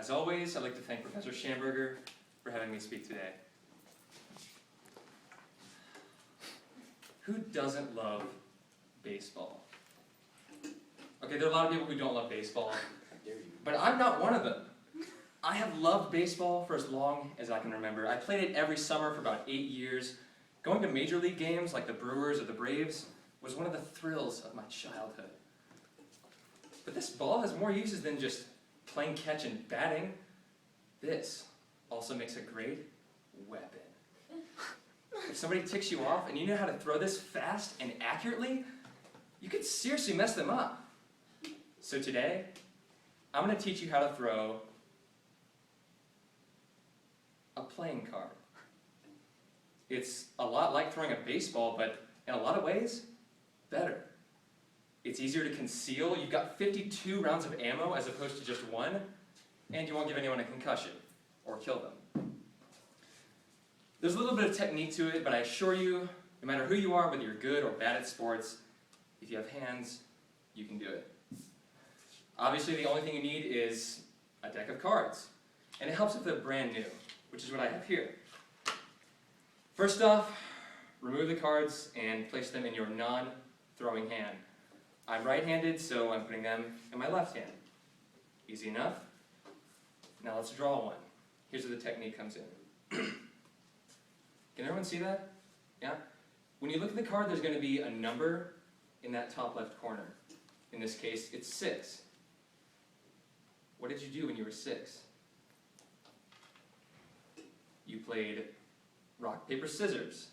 As always, I'd like to thank Professor Schamberger for having me speak today. Who doesn't love baseball? Okay, there are a lot of people who don't love baseball, but I'm not one of them. I have loved baseball for as long as I can remember. I played it every summer for about 8 years. Going to major league games like the Brewers or the Braves was one of the thrills of my childhood. But this ball has more uses than just playing catch and batting. This also makes a great weapon. If somebody ticks you off and you know how to throw this fast and accurately, you could seriously mess them up. So today, I'm going to teach you how to throw a playing card. It's a lot like throwing a baseball, but in a lot of ways, better. It's easier to conceal. You've got 52 rounds of ammo as opposed to just one, and you won't give anyone a concussion or kill them. There's a little bit of technique to it, but I assure you, no matter who you are, whether you're good or bad at sports, if you have hands, you can do it. Obviously, the only thing you need is a deck of cards, and it helps if they're brand new, which is what I have here. First off, remove the cards and place them in your non-throwing hand. I'm right-handed, so I'm putting them in my left hand. Easy enough. Now let's draw one. Here's where the technique comes in. Can everyone see that? Yeah? When you look at the card, there's going to be a number in that top left corner. In this case, it's 6. What did you do when you were 6? You played rock, paper, scissors.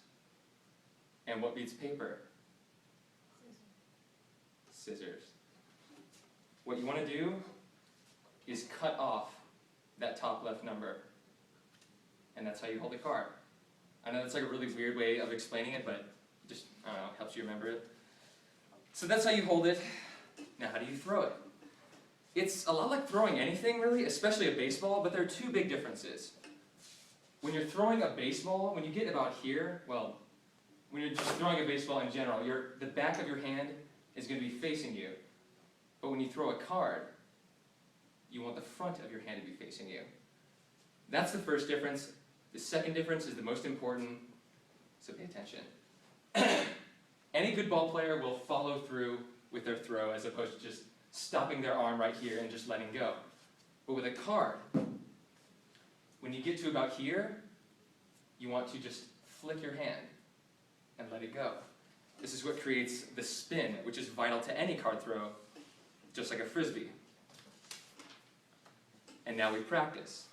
And what beats paper? Scissors. What you want to do is cut off that top left number. And that's how you hold the card. I know that's like a really weird way of explaining it, but just, I don't know, helps you remember it. So that's how you hold it. Now how do you throw it? It's a lot like throwing anything really, especially a baseball, but there are 2 big differences. When you're throwing a baseball, when you get about here, well, when you're just throwing a baseball in general, the back of your hand is going to be facing you. But when you throw a card, you want the front of your hand to be facing you. That's the first difference. The second difference is the most important, so pay attention. Any good ball player will follow through with their throw as opposed to just stopping their arm right here and just letting go. But with a card, when you get to about here, you want to just flick your hand and let it go. This is what creates the spin, which is vital to any card throw, just like a frisbee. And now we practice.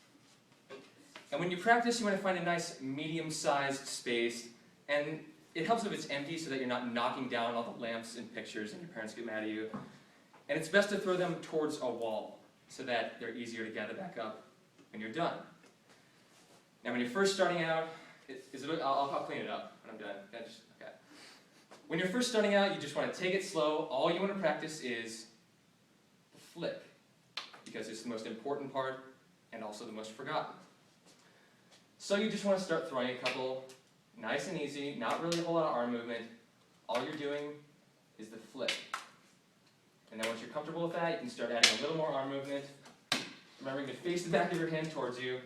And when you practice, you want to find a nice medium-sized space, and it helps if it's empty so that you're not knocking down all the lamps and pictures and your parents get mad at you. And it's best to throw them towards a wall so that they're easier to gather back up when you're done. Now when you're first starting out, I'll clean it up when I'm done. Okay. When you're first starting out, you just want to take it slow. All you want to practice is the flick, because it's the most important part and also the most forgotten. So you just want to start throwing a couple, nice and easy, not really a whole lot of arm movement. All you're doing is the flick. And then once you're comfortable with that, you can start adding a little more arm movement. Remembering to face the back of your hand towards you.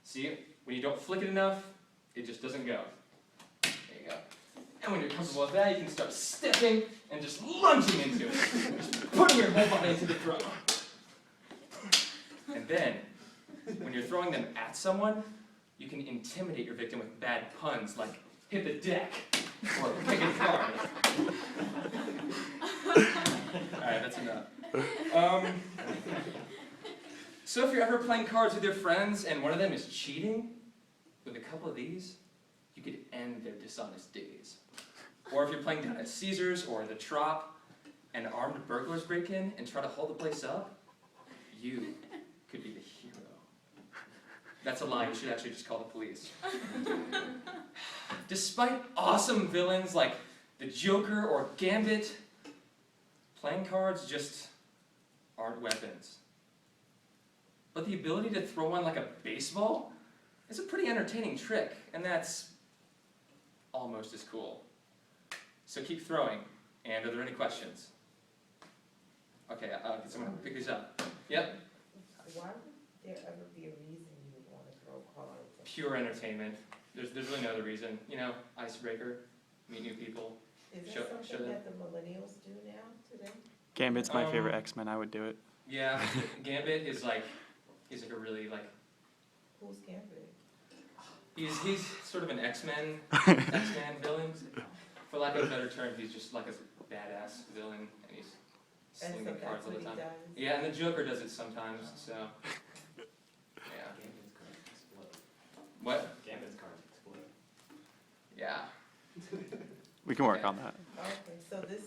See, when you don't flick it enough, it just doesn't go. There you go. And when you're comfortable with that, you can start stepping and just lunging into it. Just putting your whole body into the throw. And then, when you're throwing them at someone, you can intimidate your victim with bad puns like hit the deck or pick a card. Alright, that's enough. So if you're ever playing cards with your friends and one of them is cheating, with a couple of these, you could end their dishonest days. Or if you're playing down at Caesars or the Trop and armed burglars break in and try to hold the place up, you could be the hero. That's a lie, you should actually just call the police. Despite awesome villains like the Joker or Gambit, playing cards just aren't weapons. But the ability to throw one like a baseball is a pretty entertaining trick, and that's almost as cool. So keep throwing, and are there any questions? Okay, can someone pick these up? Yep. Why there ever be a reason you would wanna throw cards? Pure entertainment. There's really no other reason. You know, icebreaker, meet new people. Is Show- that show something them. that the millennials do now today? Gambit's my favorite X-Men. I would do it. Yeah, Gambit is like, he's like a really like, Who's Gambit? he's sort of an X-Men villain. For lack of a better term, he's just like a badass villain, and he's And slinging so cards that's all what the he time. does? Yeah, and the Joker does it sometimes, so. Yeah. Gambit's cards explode. What? Gambit's cards explode. Yeah. We can work Okay. on that. Okay, so this